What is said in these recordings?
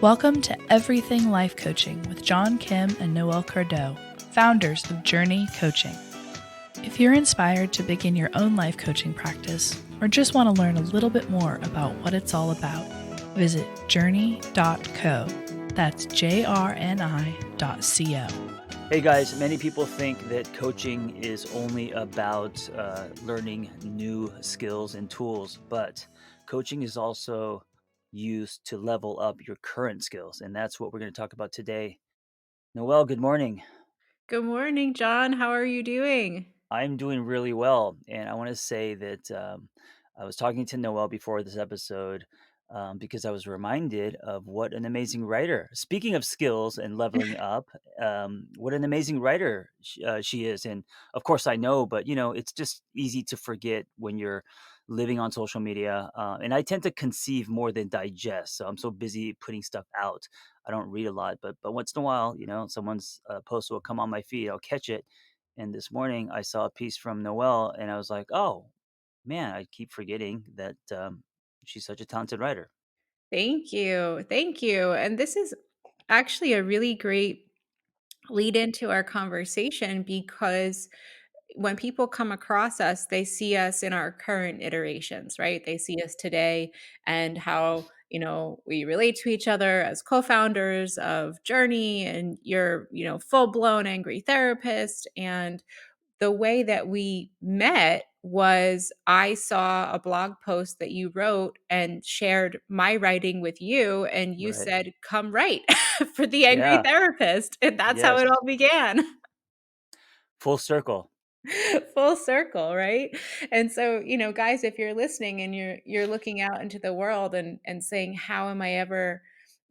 Welcome to Everything Life Coaching with John Kim and Noelle Cordeaux, founders of JRNI Coaching. If you're inspired to begin your own life coaching practice or just want to learn a little bit more about what it's all about, visit jrni.co. That's JRNI.co. Hey guys, many people think that coaching is only about learning new skills and tools, but coaching is also used to level up your current skills. And that's what we're going to talk about today. Noelle, good morning. Good morning, John. How are you doing? I'm doing really well. And I want to say that I was talking to Noelle before this episode because I was reminded of what an amazing writer, speaking of skills and leveling up, what an amazing writer she is. And of course, I know, but it's just easy to forget when you're living on social media. And I tend to conceive more than digest. So I'm so busy putting stuff out. I don't read a lot, but once in a while, someone's post will come on my feed. I'll catch it, and this morning I saw a piece from Noelle and I was like, oh man, I keep forgetting that she's such a talented writer. Thank you. Thank you. And this is actually a really great lead into our conversation because when people come across us, they see us in our current iterations, right? They see us today and how, we relate to each other as co-founders of Journey, and you're, full-blown angry therapist. And the way that we met was I saw a blog post that you wrote and shared my writing with you, and you Right. said, "Come write for the angry Yeah. therapist." And that's how Yes. it all began. Full circle. Full circle, right? And so, guys, if you're listening and you're looking out into the world and saying, "How am I ever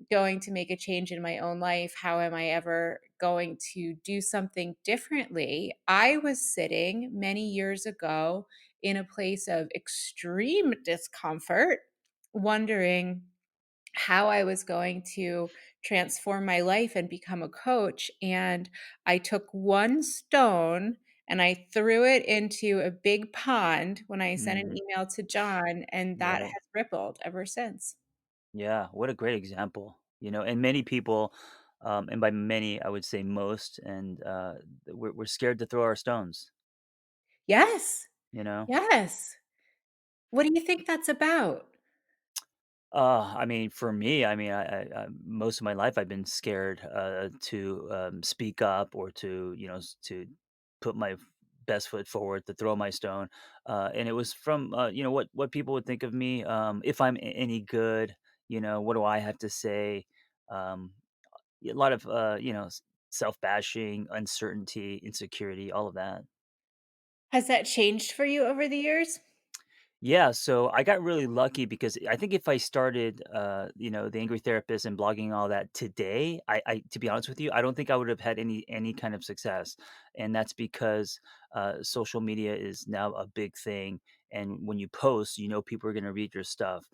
going to make a change in my own life? How am I ever going to do something differently?" I was sitting many years ago in a place of extreme discomfort, wondering how I was going to transform my life and become a coach. And I took one stone and I threw it into a big pond when I sent an Hmm. email to John, and that Right. has rippled ever since. Yeah. What a great example. And many people, and by many, I would say most, and we're scared to throw our stones, Yes. you know? Yes. What do you think that's about? I mean, for me, I most of my life I've been scared to speak up or to to put my best foot forward, to throw my stone, and it was from what people would think of me, if I'm any good. What do I have to say? Um, a lot of self bashing, uncertainty, insecurity, all of that. Has that changed for you over the years? Yeah, so I got really lucky because I think if I started, the Angry Therapist and blogging all that today, to be honest with you, I don't think I would have had any kind of success, and that's because social media is now a big thing, and when you post, people are going to read your stuff.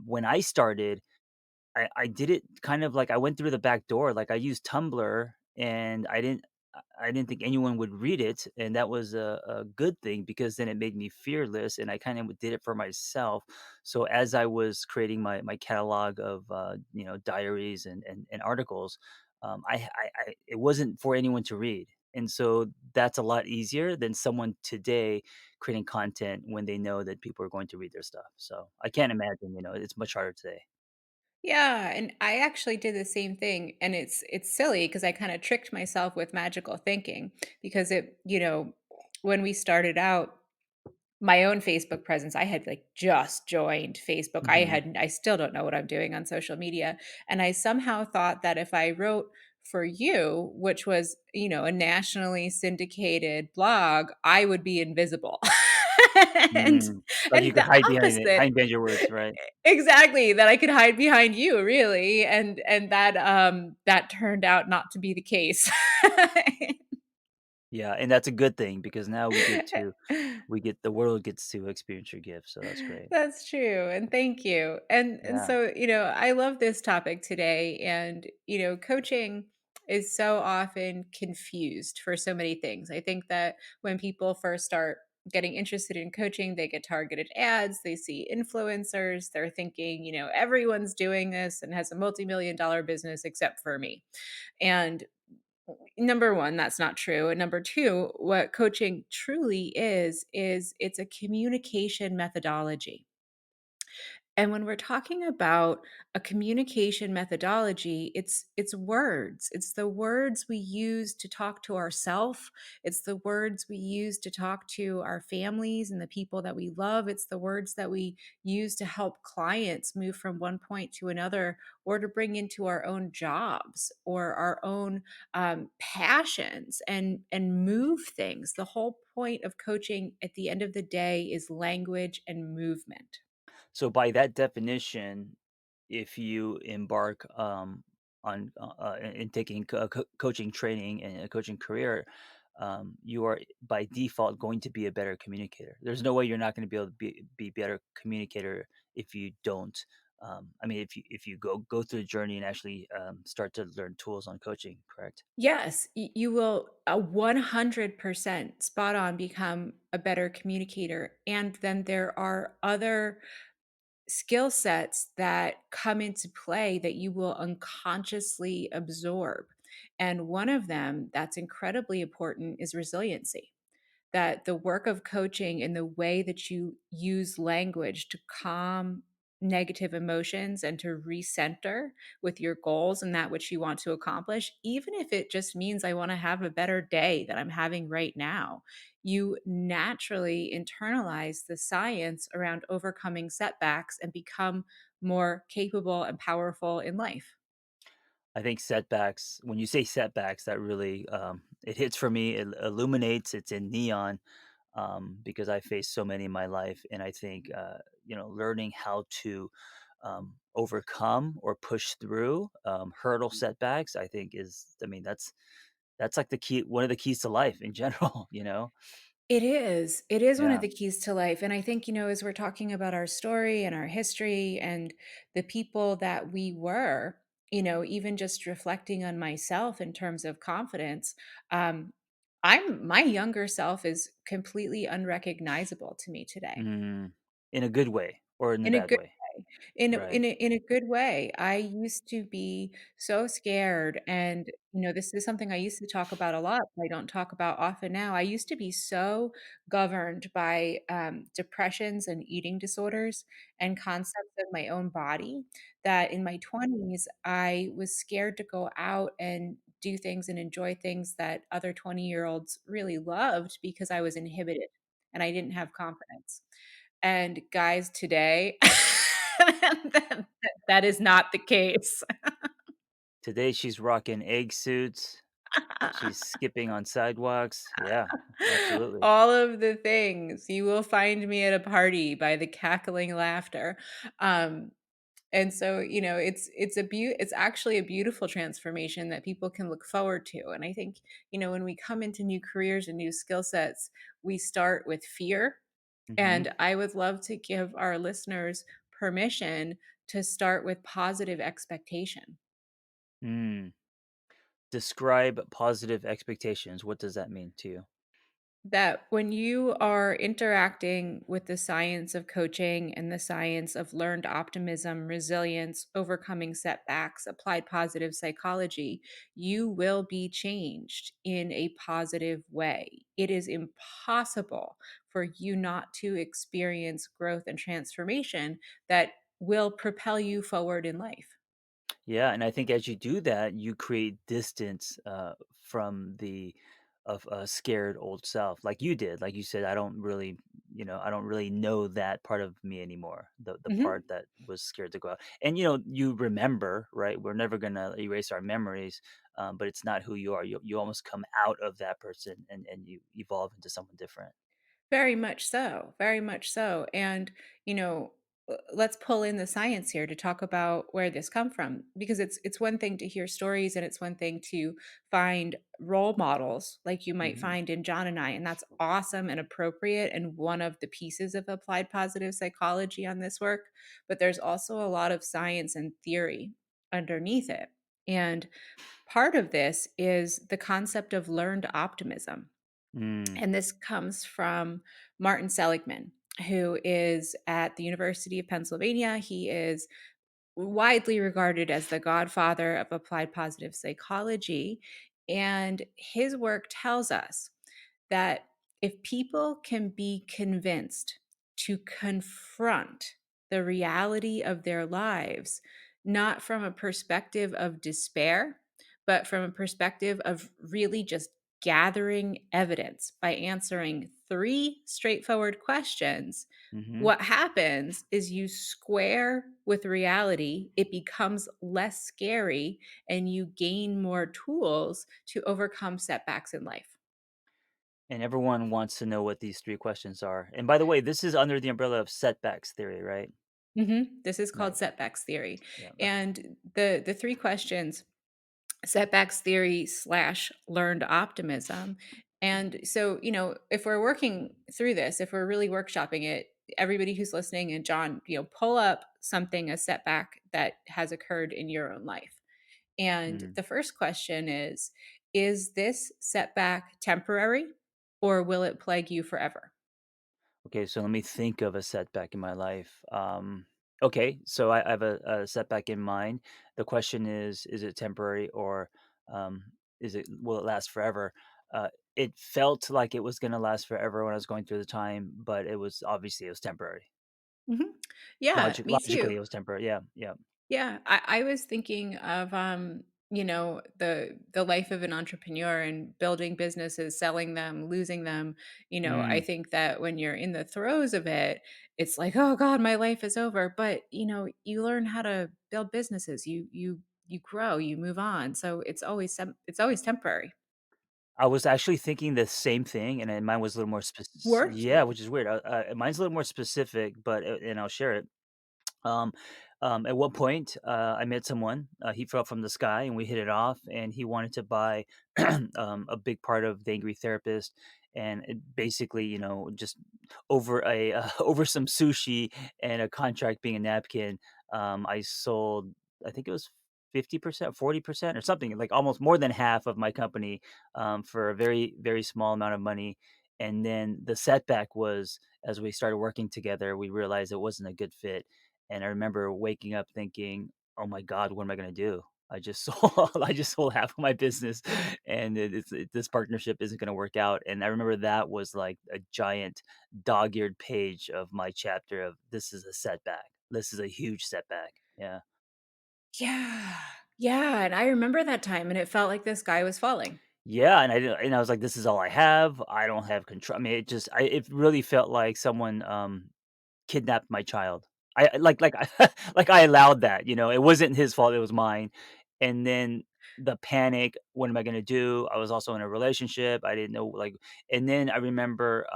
When I started, I did it kind of like I went through the back door, like, I used Tumblr, and I didn't think anyone would read it, and that was a good thing because then it made me fearless, and I kind of did it for myself. So as I was creating my catalog of, diaries and articles, it wasn't for anyone to read, and so that's a lot easier than someone today creating content when they know that people are going to read their stuff. So I can't imagine, it's much harder today. Yeah, and I actually did the same thing, and it's silly because I kinda tricked myself with magical thinking because when we started out, my own Facebook presence, I had, like, just joined Facebook. Mhm. I still don't know what I'm doing on social media, and I somehow thought that if I wrote for you, which was, a nationally syndicated blog, I would be invisible. And Mm. Like you and could the hide behind it, opposite. hide behind your words, right? Exactly, that I could hide behind you, really, and that turned out not to be the case. Yeah, and that's a good thing because now the world gets to experience your gift, so that's great. That's true, and thank you. And Yeah. so, I love this topic today, and, coaching is so often confused for so many things. I think that when people first start getting interested in coaching, they get targeted ads, they see influencers, they're thinking, everyone's doing this and has a multi-million dollar business except for me. And number one, that's not true. And number two, what coaching truly is it's a communication methodology. And when we're talking about a communication methodology, it's words. It's the words we use to talk to ourselves. It's the words we use to talk to our families and the people that we love. It's the words that we use to help clients move from one point to another, or to bring into our own jobs or our own passions and move things. The whole point of coaching at the end of the day is language and movement. So by that definition, if you embark on in taking coaching training and a coaching career, you are by default going to be a better communicator. There's no way you're not going to be able to be better communicator if you don't. I mean, if you go through the journey and actually start to learn tools on coaching, correct? Yes, you will 100% spot on become a better communicator. And then there are other skill sets that come into play that you will unconsciously absorb. And one of them that's incredibly important is resiliency, that the work of coaching and the way that you use language to calm negative emotions and to recenter with your goals and that which you want to accomplish, even if it just means I want to have a better day that I'm having right now, you naturally internalize the science around overcoming setbacks and become more capable and powerful in life. I think setbacks. When you say setbacks, that really it hits for me. It illuminates. It's in neon because I faced so many in my life, and I think learning how to overcome or push through hurdle setbacks. I think is. I mean, that's like the key. One of the keys to life in general. It is. It is one of Yeah. the keys to life. And I think, as we're talking about our story and our history and the people that we were, even just reflecting on myself in terms of confidence, um, my younger self is completely unrecognizable to me today. Mm, in a good way or in a In a bad good way. way. Right. In a good way. I used to be so scared, and, this is something I used to talk about a lot, but I don't talk about often now. I used to be so governed by, depressions and eating disorders and concepts of my own body that in my 20s, I was scared to go out and do things and enjoy things that other 20-year-olds really loved because I was inhibited and I didn't have confidence. And guys, today, that that is not the case. Today she's rocking egg suits. She's skipping on sidewalks. Yeah, absolutely. All of the things. You will find me at a party by the cackling laughter. Um, and so, it's actually a beautiful transformation that people can look forward to. And I think, when we come into new careers and new skill sets, we start with fear. Mhm. And I would love to give our listeners permission to start with positive expectation. Mm. Describe positive expectations. What does that mean to you? That when you are interacting with the science of coaching and the science of learned optimism, resilience, overcoming setbacks, applied positive psychology, you will be changed in a positive way. It is impossible for you not to experience growth and transformation that will propel you forward in life. Yeah, and I think as you do that, you create distance from the of a scared old self, like you did. Like you said, I don't really know that part of me anymore. The Mhm. part that was scared to go out, and you remember, right? We're never gonna erase our memories, but it's not who you are. You almost come out of that person, and you evolve into someone different. Very much so, very much so. And, let's pull in the science here to talk about where this come from, because it's one thing to hear stories and it's one thing to find role models like you might Hmm. find in John and I, and that's awesome and appropriate and one of the pieces of applied positive psychology on this work, but there's also a lot of science and theory underneath it. And part of this is the concept of learned optimism. Mm, And this comes from Martin Seligman, who is at the University of Pennsylvania. He is widely regarded as the godfather of applied positive psychology. And his work tells us that if people can be convinced to confront the reality of their lives, not from a perspective of despair, but from a perspective of really just gathering evidence by answering three straightforward questions, mhm. what happens is you square with reality, it becomes less scary, and you gain more tools to overcome setbacks in life. And everyone wants to know what these 3 questions are. And by the way, this is under the umbrella of setbacks theory, right? This is called Right. setbacks theory. Yeah, okay. And the three questions, setbacks theory slash learned optimism. And so, if we're working through this, if we're really workshopping it, everybody who's listening, and John, pull up something, a setback that has occurred in your own life. And Mm. the first question is this setback temporary, or will it plague you forever? Okay, so let me think of a setback in my life. Okay, so I have a setback in mind. The question is it temporary or um, will it last forever? It felt like it was going to last forever when I was going through the time, but it was temporary. Mhm. Yeah, me Logically, too. it was temporary. Yeah, yeah. Yeah, I was thinking of the life of an entrepreneur and building businesses, selling them, losing them. I Mm. think that when you're in the throes of it, it's like, oh God, my life is over. But you learn how to build businesses. You grow, you move on. So it's always temporary. I was actually thinking the same thing, and then mine was a little more Were yeah, you? which is weird. Mine's a little more specific, but and I'll share it. Um, at one point, I met someone. He fell from the sky, and we hit it off. And he wanted to buy a big part of the Angry Therapist, and basically, just over over some sushi and a contract being a napkin. I sold, I think it was 50%, 40%, or something like almost more than half of my company for a very, very small amount of money. And then the setback was as we started working together, we realized it wasn't a good fit and I remember waking up thinking, "Oh my god, what am I gonna do? I just sold I just sold half of my business, and this partnership isn't gonna work out." And I remember that was like a giant dog-eared page of my chapter of this is a setback. This is a huge setback. Yeah. Yeah. Yeah. And I remember that time, and it felt like the sky was falling. Yeah, and I was like, "This is all I have. I don't have control." I mean, it really felt like someone, kidnapped my child. Like I allowed that, it wasn't his fault, it was mine. And then the panic, what am I gonna do? I was also in a relationship, I didn't know, like and then I remember,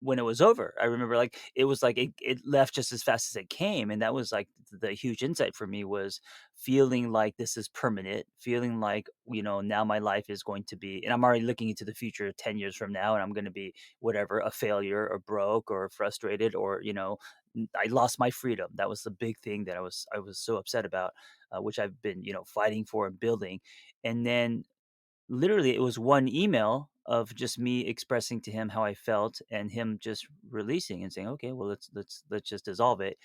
when it was over, I remember, like, it was like it left just as fast as it came, and that was, like, the huge insight for me was feeling like this is permanent, feeling like, now my life is going to be and I'm already looking into the future 10 years from now, and I'm gonna be whatever, a failure or broke or frustrated or, I lost my freedom. That was the big thing that I was so upset about, which I've been, fighting for and building. And then literally, it was one email of just me expressing to him how I felt and him just releasing and saying, "Okay, well, let's just dissolve it."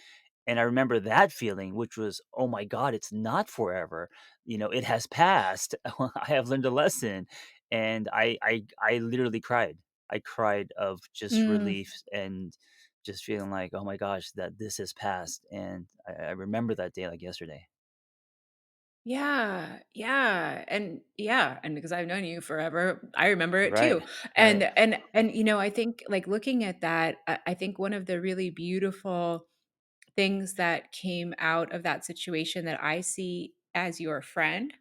And I remember that feeling, which was, "Oh my god, it's not forever. It has passed. I have learned a lesson." And I literally cried. I cried of just Mm. relief and just feeling like, "Oh my gosh, that this has passed." And I remember that day like yesterday. Yeah, and because I've known you forever, I remember it Right. too. And Right. and I think, like, looking at that, I think one of the really beautiful things that came out of that situation that I see as your friend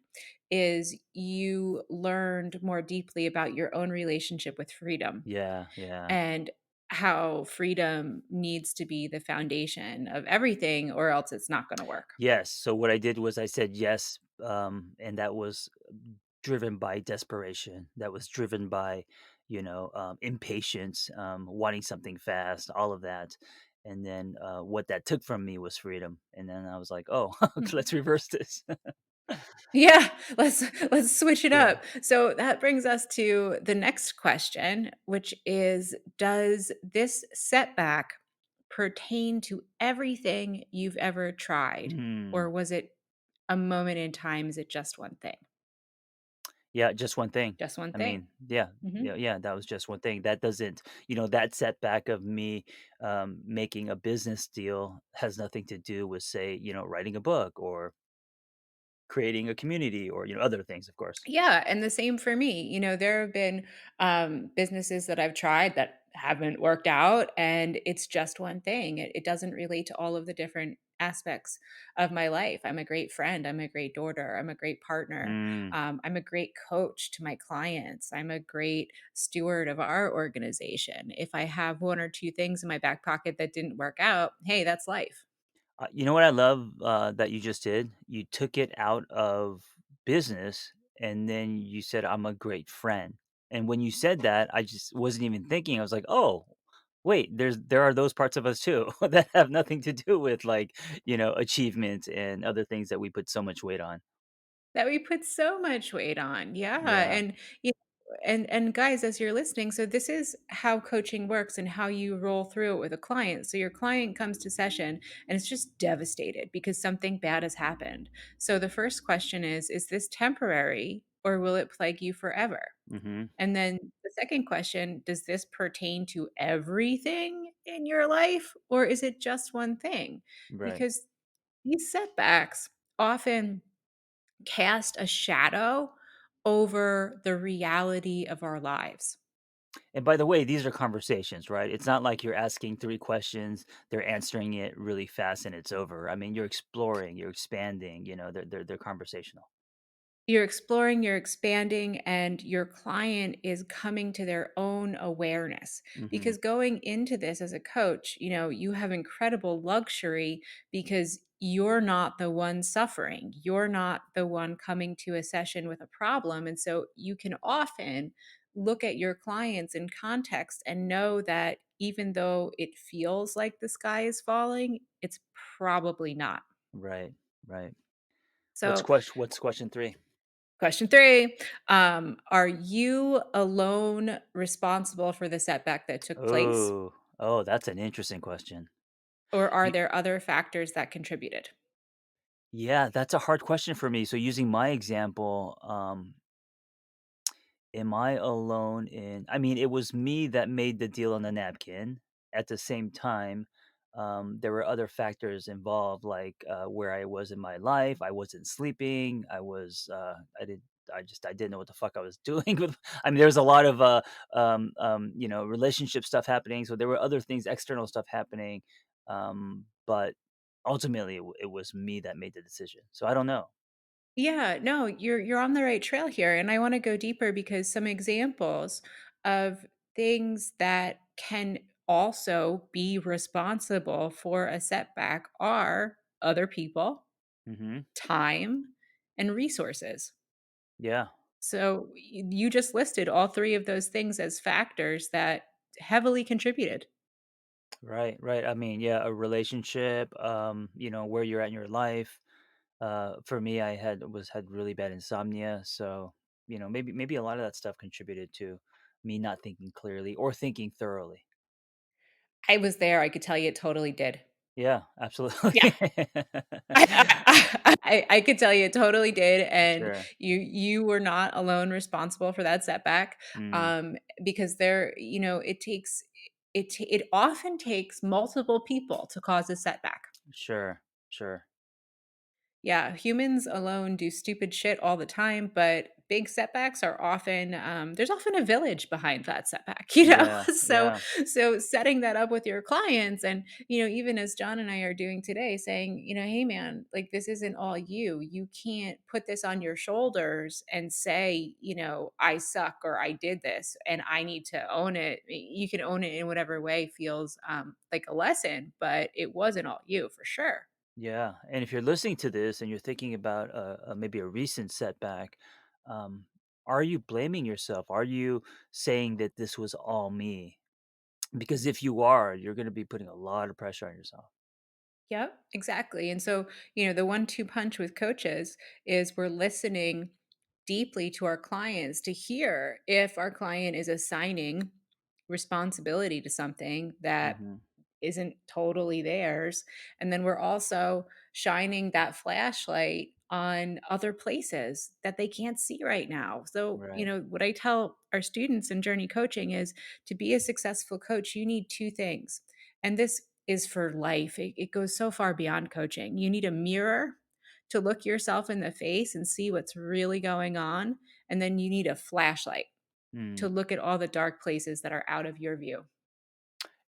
is you learned more deeply about your own relationship with freedom, Yeah, yeah. and how freedom needs to be the foundation of everything, or else it's not going to work. Yes, so what I did was I said yes, and that was driven by desperation. That was driven by, impatience, wanting something fast, all of that. And then what that took from me was freedom. And then I was like, oh, let's reverse this. Yeah, let's switch it Yeah. up. So that brings us to the next question, which is, does this setback pertain to everything you've ever tried? Or Mm. was it a moment in time? Is it just one thing? Yeah, just one thing. Just one I thing. mean, yeah, Mhm. yeah, yeah, that was just one thing. That doesn't, that setback of me making a business deal has nothing to do with, say, writing a book or creating a community or, other things, of course. Yeah, and the same for me. There have been businesses that I've tried that haven't worked out, and it's just one thing. It doesn't relate to all of the different aspects of my life. I'm a great friend. I'm a great daughter. I'm a great partner. Mm. I'm a great coach to my clients. I'm a great steward of our organization. If I have one or two things in my back pocket that didn't work out, hey, that's life. You know what I love that you just did? You took it out of business and then you said, I'm a great friend. And when you said that, I just wasn't even thinking. I was like, oh, wait, there are those parts of us too that have nothing to do with like, achievements and other things that we put so much weight on. That we put so much weight on. Yeah, Yeah. and guys, as you're listening, so this is how coaching works and how you roll through it with a client. So your client comes to session and it's just devastated because something bad has happened. So the first question is this temporary or will it plague you forever? Mm-hmm. And then the second question, does this pertain to everything in your life or is it just one thing? Right. Because these setbacks often cast a shadow over the reality of our lives. And by the way, these are conversations, right? It's not like you're asking three questions, they're answering it really fast and it's over. I mean, you're exploring, you're expanding, they're conversational. You're exploring, you're expanding, and your client is coming to their own awareness. Mhm. Because going into this as a coach, you have incredible luxury because you're not the one suffering. You're not the one coming to a session with a problem. And so you can often look at your clients in context and know that even though it feels like the sky is falling, it's probably not. Right, right. So, What's question 3? question 3, are you alone responsible for the setback that took place, Oh, that's an interesting question. or are You there other factors that contributed? Yeah, that's a hard question for me. So using my example, am I alone in I mean, it was me that made the deal on the napkin. At the same time, there were other factors involved, like, where I was in my life. I wasn't sleeping. I didn't know what the fuck I was doing with I mean, there was a lot of, relationship stuff happening, so there were other things, external stuff happening, but ultimately, it was me that made the decision. So I don't know. Yeah, no, you're on the right trail here, and I wanna go deeper because some examples of things that can also be responsible for a setback are other people, Mhm. time, and resources. Yeah. So, you just listed all 3 of those things as factors that heavily contributed. Right, right. I mean, yeah, a relationship, where you're at in your life. For me, had really bad insomnia, so maybe a lot of that stuff contributed to me not thinking clearly or thinking thoroughly. I was there, I could tell you it totally did. Yeah, Yeah. absolutely. I could tell you it totally did, and Sure. you were not alone responsible for that setback, Mm, because it often takes multiple people to cause a setback. sure, sure. Yeah, humans alone do stupid shit all the time, but big setbacks are often there's often a village behind that setback, Yeah, So yeah, setting that up with your clients and even as John and I are doing today, saying, hey man, like this isn't all you. You can't put this on your shoulders and say, I suck or I did this and I need to own it. You can own it in whatever way feels like a lesson, but it wasn't all you for sure. yeah. And if you're listening to this and you're thinking about maybe a recent setback, um, are you blaming yourself? Are you saying that this was all me? Because if you are, you're gonna be putting a lot of pressure on yourself. Yep, exactly. And so, the 1-2 punch with coaches is we're listening deeply to our clients to hear if our client is assigning responsibility to something that Mhm. isn't totally theirs. And then we're also shining that flashlight on other places that they can't see right now. So, Right. what I tell our students in Journey Coaching is to be a successful coach, you need two things. And this is for life, it goes so far beyond coaching. You need a mirror to look yourself in the face and see what's really going on. And then you need a flashlight to Mm. look at all the dark places that are out of your view.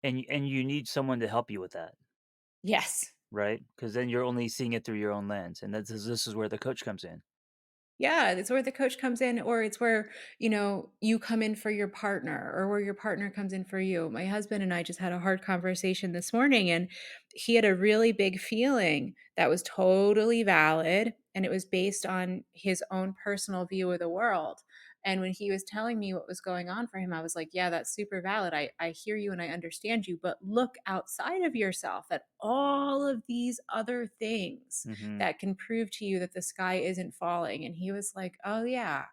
And you need someone to help you with that, Yes. right? Because then you're only seeing it through your own lens, and this is where the coach comes in. Yeah, it's where the coach comes in, or it's where, you come in for your partner, or where your partner comes in for you. My husband and I just had a hard conversation this morning, and he had a really big feeling that was totally valid, and it was based on his own personal view of the world. And when he was telling me what was going on for him, I was like, yeah, that's super valid. I hear you and I understand you, but look outside of yourself at all of these other things Mhm. that can prove to you that the sky isn't falling. And he was like, oh, yeah.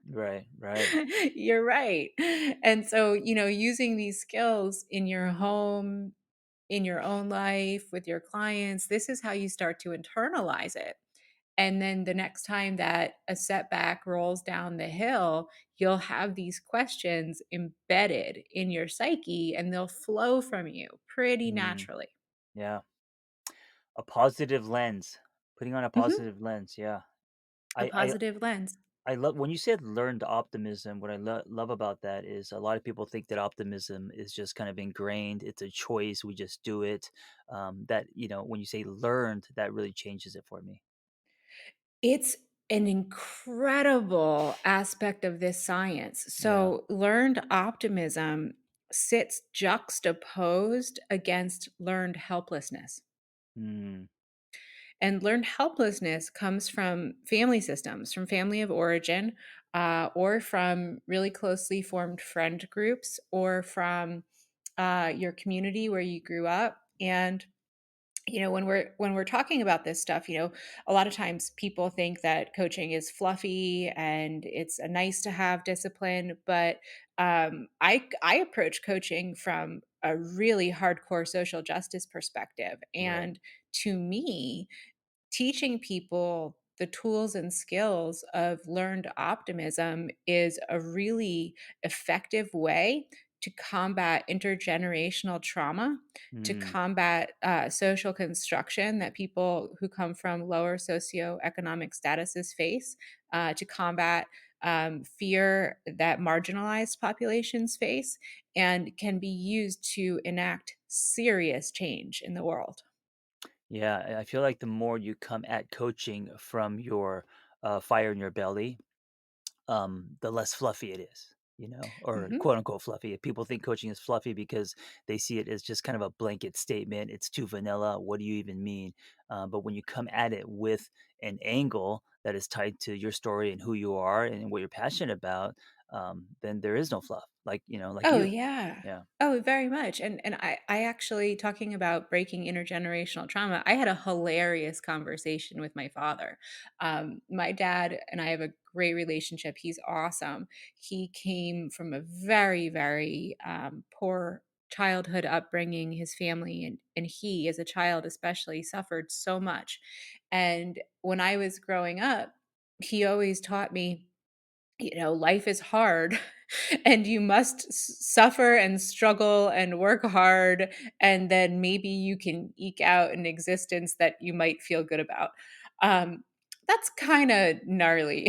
Right, right. You're right. And so, using these skills in your home, in your own life, with your clients, this is how you start to internalize it. And then the next time that a setback rolls down the hill, you'll have these questions embedded in your psyche and they'll flow from you pretty Mm. naturally. Yeah. A positive lens. Putting on a Mhm. positive lens, yeah. A I I positive lens. I love when you said learned optimism. What I love about that is a lot of people think that optimism is just kind of ingrained. It's a choice. We just do it. That when you say learned, that really changes it for me. It's an incredible aspect of this science. Yeah. So, learned optimism sits juxtaposed against learned helplessness. Mm, And learned helplessness comes from family systems, from family of origin, or from really closely formed friend groups, or from your community where you grew up. And when we're talking about this stuff, a lot of times people think that coaching is fluffy and it's a nice to have discipline, but I approach coaching from a really hardcore social justice perspective. right. And to me, teaching people the tools and skills of learned optimism is a really effective way to combat intergenerational trauma, to Mm, combat social construction that people who come from lower socioeconomic statuses face, to combat fear that marginalized populations face, and can be used to enact serious change in the world. yeah. I feel like the more you come at coaching from your fire in your belly, the less fluffy it is, or Mhm. quote unquote fluffy. People think coaching is fluffy because they see it as just kind of a blanket statement. It's too vanilla. What do you even mean? But when you come at it with an angle that is tied to your story and who you are and what you're passionate about, then there is no fluff. Like Oh, you. yeah. Yeah. Oh, very much, and I actually talking about breaking intergenerational trauma, I had a hilarious conversation with my father. My dad and I have a great relationship, he's awesome. He came from a very, very, poor childhood upbringing, his family and he, as a child especially, suffered so much, and when I was growing up, he always taught me, life is hard and you must suffer and struggle and work hard. And then maybe you can eke out an existence that you might feel good about. Um, that's kind of gnarly,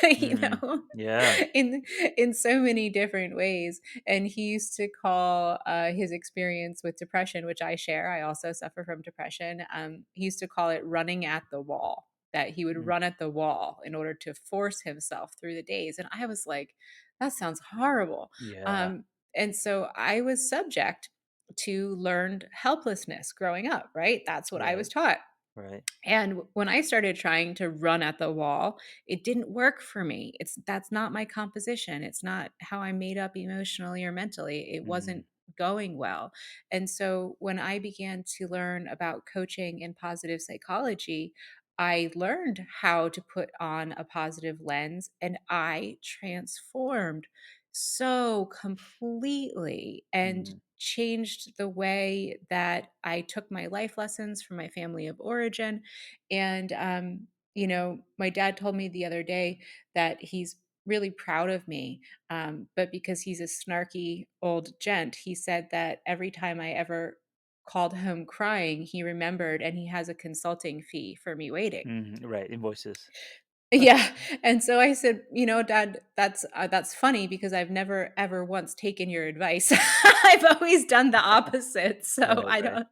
you Mm, know, yeah. in in so many different ways. And he used to call his experience with depression, which I share. I also suffer from depression. He used to call it running at the wall, that he would Mm, run at the wall in order to force himself through the days. And I was like, that sounds horrible. yeah. And so I was subject to learned helplessness growing up, right? That's what I was Right. taught. Right. And when I started trying to run at the wall, it didn't work for me. That's not my composition. It's not how I'm made up emotionally or mentally. It Mm, wasn't going well. And so when I began to learn about coaching and positive psychology, I learned how to put on a positive lens and I transformed so completely and Mm, changed the way that I took my life lessons from my family of origin. And, my dad told me the other day that he's really proud of me. But because he's a snarky old gent, he said that every time I ever called home crying, he remembered and he has a consulting fee for me waiting. right, invoices. Yeah, and so I said, Dad, that's funny because I've never ever once taken your advice. I've always done the opposite, so Right, I right.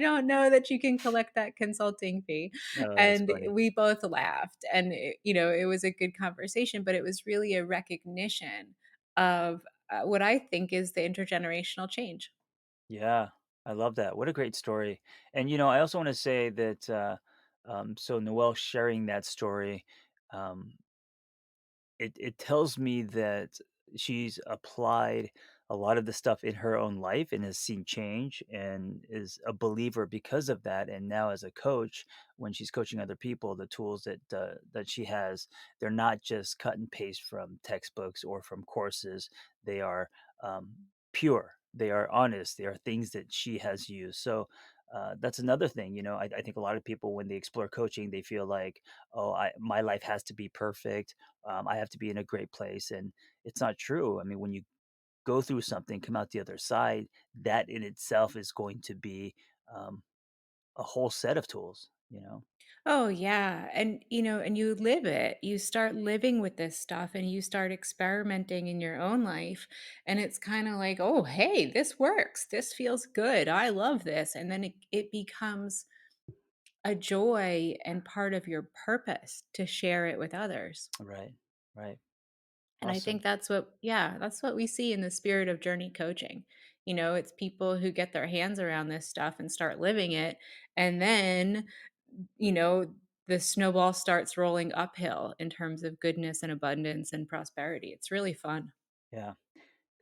don't know that you can collect that consulting fee." Oh, that's And funny. we both laughed, and it was a good conversation, but it was really a recognition of, what I think is the intergenerational change. Yeah, I love that. What a great story. And I also want to say that so Noelle sharing that story, um, it tells me that she's applied a lot of the stuff in her own life and has seen change and is a believer because of that. And now as a coach, when she's coaching other people, the tools that she has, they're not just cut and paste from textbooks or from courses. They are um, pure. They are honest. They are things that she has used. So that's another thing. I think a lot of people, when they explore coaching, they feel like, oh, my life has to be perfect. I have to be in a great place. And it's not true. I mean, when you go through something, come out the other side, that in itself is going to be um, a whole set of tools. Oh, yeah. And you live it. You start living with this stuff and you start experimenting in your own life. And it's kind of like, oh, hey, this works. This feels good. I love this. And then it becomes a joy and part of your purpose to share it with others. Right. Right. And I Awesome. think that's what we see in the spirit of journey coaching. It's people who get their hands around this stuff and start living it. And then, you know, the snowball starts rolling uphill in terms of goodness and abundance and prosperity. It's really fun. Yeah.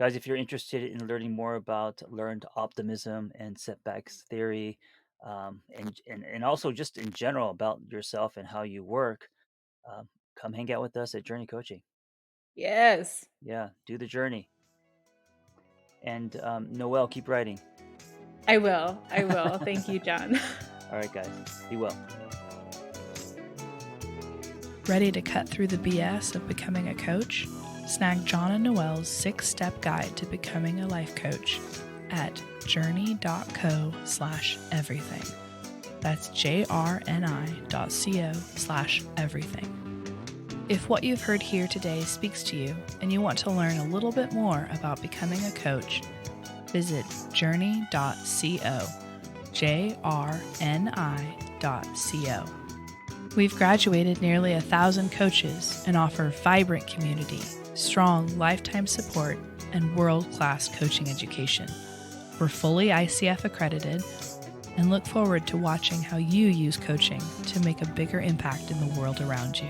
Guys, if you're interested in learning more about learned optimism and setbacks theory, and also just in general about yourself and how you work, um, come hang out with us at Journey Coaching. Yes, Yeah, do the journey. And Noel, keep writing. I will. I will. Thank you, John. All right, guys, be well. Ready to cut through the BS of becoming a coach? Snag John and Noelle's 6-step guide to becoming a life coach at journey.co/everything. That's JRNI.co/everything. If what you've heard here today speaks to you and you want to learn a little bit more about becoming a coach, visit journey.co, JRNI.co. We've graduated nearly 1,000 coaches and offer vibrant community, strong lifetime support, and world-class coaching education. We're fully ICF accredited and look forward to watching how you use coaching to make a bigger impact in the world around you.